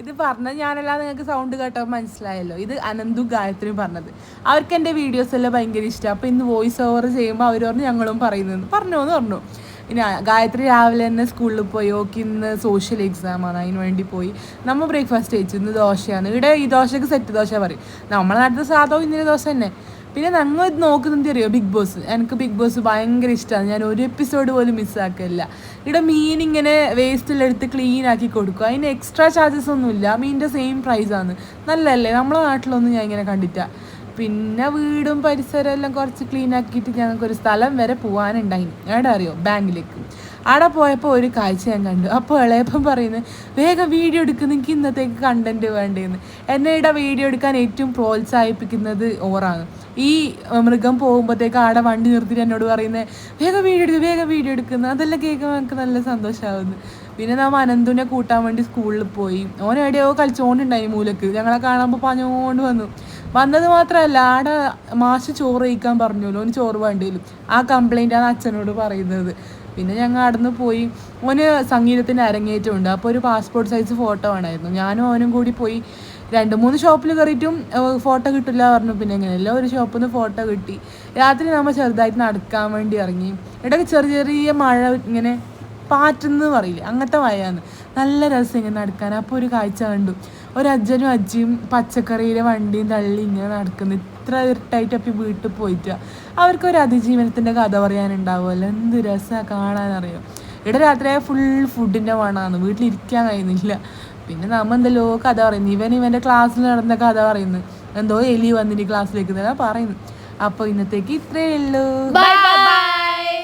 ഇത് പറഞ്ഞത് ഞാനല്ലാതെ നിങ്ങൾക്ക് സൗണ്ട് കേട്ടോ മനസ്സിലായല്ലോ. ഇത് അനന്തും ഗായത്രിയും പറഞ്ഞത്. അവർക്ക് എൻ്റെ വീഡിയോസ് എല്ലാം ഭയങ്കര ഇഷ്ടമാണ്. അപ്പോൾ ഇന്ന് വോയിസ് ഓവർ ചെയ്യുമ്പോൾ അവർ പറഞ്ഞു ഞങ്ങളും പറയുന്നതെന്ന് പറഞ്ഞു. പിന്നെ ഗായത്രി രാവിലെ തന്നെ സ്കൂളിൽ പോയി. ഓക്കെ ഇന്ന് സോഷ്യൽ എക്സാമാണ്, അതിന് വേണ്ടി പോയി. നമ്മൾ ബ്രേക്ക്ഫാസ്റ്റ് കഴിച്ചു. ഇന്ന് ദോശയാണ്. ഇവിടെ ഈ ദോശക്ക് സെറ്റ് ദോശ പറയും. നമ്മളെ നാട്ടിൽ സാധനം ഇന്നലെ ദോശ തന്നെ. പിന്നെ ഞങ്ങൾ നോക്കുന്നത് അറിയോ, ബിഗ് ബോസ്. എനിക്ക് ബിഗ് ബോസ് ഭയങ്കര ഇഷ്ടമാണ്. ഞാൻ ഒരു എപ്പിസോഡ് പോലും മിസ്സാക്കില്ല. ഇവിടെ മീൻ ഇങ്ങനെ വേസ്റ്റിലെടുത്ത് ക്ലീൻ ആക്കി കൊടുക്കും. അതിന് എക്സ്ട്രാ ചാർജസ് ഒന്നുമില്ല. മീനിൻ്റെ സെയിം പ്രൈസാണ്. നല്ലതല്ലേ? നമ്മളെ നാട്ടിലൊന്നും ഞാൻ ഇങ്ങനെ കണ്ടിട്ടാ. പിന്നെ വീടും പരിസരവും എല്ലാം കുറച്ച് ക്ലീൻ ആക്കിയിട്ട് ഞങ്ങൾക്കൊരു സ്ഥലം വരെ പോകാനുണ്ടായിന്. എവിടെ അറിയോ? ബാങ്കിലേക്ക്. അവിടെ പോയപ്പോൾ ഒരു കാഴ്ച ഞാൻ കണ്ടു. അപ്പോൾ ഇളയപ്പം പറയുന്നത് വേഗം വീഡിയോ എടുക്കുന്ന, എനിക്ക് ഇന്നത്തേക്ക് കണ്ടൻറ്റ് വേണ്ടതെന്ന്. എന്നെ ഇവിടെ വീഡിയോ എടുക്കാൻ ഏറ്റവും പ്രോത്സാഹിപ്പിക്കുന്നത് ഓറാണ്. ഈ മൃഗം പോകുമ്പോഴത്തേക്ക് ആടെ വണ്ടി നിർത്തിയിട്ട് എന്നോട് പറയുന്നത് വേഗം വീഡിയോ എടുക്കുന്നത്. അതെല്ലാം കേൾക്കുമ്പോൾ എനിക്ക് നല്ല സന്തോഷമാവുന്നു. പിന്നെ നാം അനന്തുവിനെ കൂട്ടാൻ വേണ്ടി സ്കൂളിൽ പോയി. ഓൻ എവിടെയോ കളിച്ചുകൊണ്ടുണ്ടായി മൂലക്ക്. ഞങ്ങളെ കാണുമ്പോൾ പറഞ്ഞുകൊണ്ട് വന്നത് മാത്രമല്ല, ആടെ മാഷ് ചോറ് കഴിക്കാൻ പറഞ്ഞല്ലോ. ഓന് ചോറ് വേണ്ടിയില്ല. ആ കംപ്ലൈൻറ്റാണ് അച്ഛനോട് പറയുന്നത്. പിന്നെ ഞങ്ങൾ അവിടെ നിന്ന് പോയി. ഓന് സംഗീതത്തിന് അരങ്ങേറ്റമുണ്ട്. അപ്പോൾ ഒരു പാസ്പോർട്ട് സൈസ് ഫോട്ടോ വേണമായിരുന്നു. ഞാനും ഓനും കൂടി പോയി 2-3 ഷോപ്പിൽ കയറിയിട്ടും ഫോട്ടോ കിട്ടില്ല പറഞ്ഞു. പിന്നെ എങ്ങനെയല്ല ഒരു ഷോപ്പിൽ നിന്ന് ഫോട്ടോ കിട്ടി. രാത്രി നമ്മൾ ചെറുതായിട്ട് നടക്കാൻ വേണ്ടി ഇറങ്ങി. ഇടയ്ക്ക് ചെറിയ മഴ ഇങ്ങനെ പാറ്റെന്ന് പറയില്ലേ, അങ്ങനത്തെ മഴയാണ്. നല്ല രസം ഇങ്ങനെ നടക്കാൻ. അപ്പോൾ ഒരു കാഴ്ച കണ്ടു. ഒരജ്ജനും അജ്ജിയും പച്ചക്കറിയിലെ വണ്ടിയും തള്ളി ഇങ്ങനെ നടക്കുന്നു. ഇത്ര ഇരുട്ടായിട്ട് അപ്പം വീട്ടിൽ പോയിട്ട് അവർക്കൊരു അതിജീവനത്തിൻ്റെ കഥ പറയാനുണ്ടാവുമല്ലോ. എന്ത് രസമാണ് കാണാനറിയോ. ഇവിടെ രാത്രിയായ ഫുൾ ഫുഡിൻ്റെ മണമാണ്. വീട്ടിലിരിക്കാൻ കഴിയുന്നില്ല. പിന്നെ നമ്മൾ എന്തെല്ലോ കഥ പറയുന്നു. ഇവൻ്റെ ക്ലാസ്സിൽ നടന്ന കഥ പറയുന്നു. എന്തോ എലി വന്നിട്ട് ക്ലാസ്സിലേക്ക് പറയുന്നു. അപ്പോൾ ഇന്നത്തേക്ക് ഇത്രയേ ഉള്ളൂ.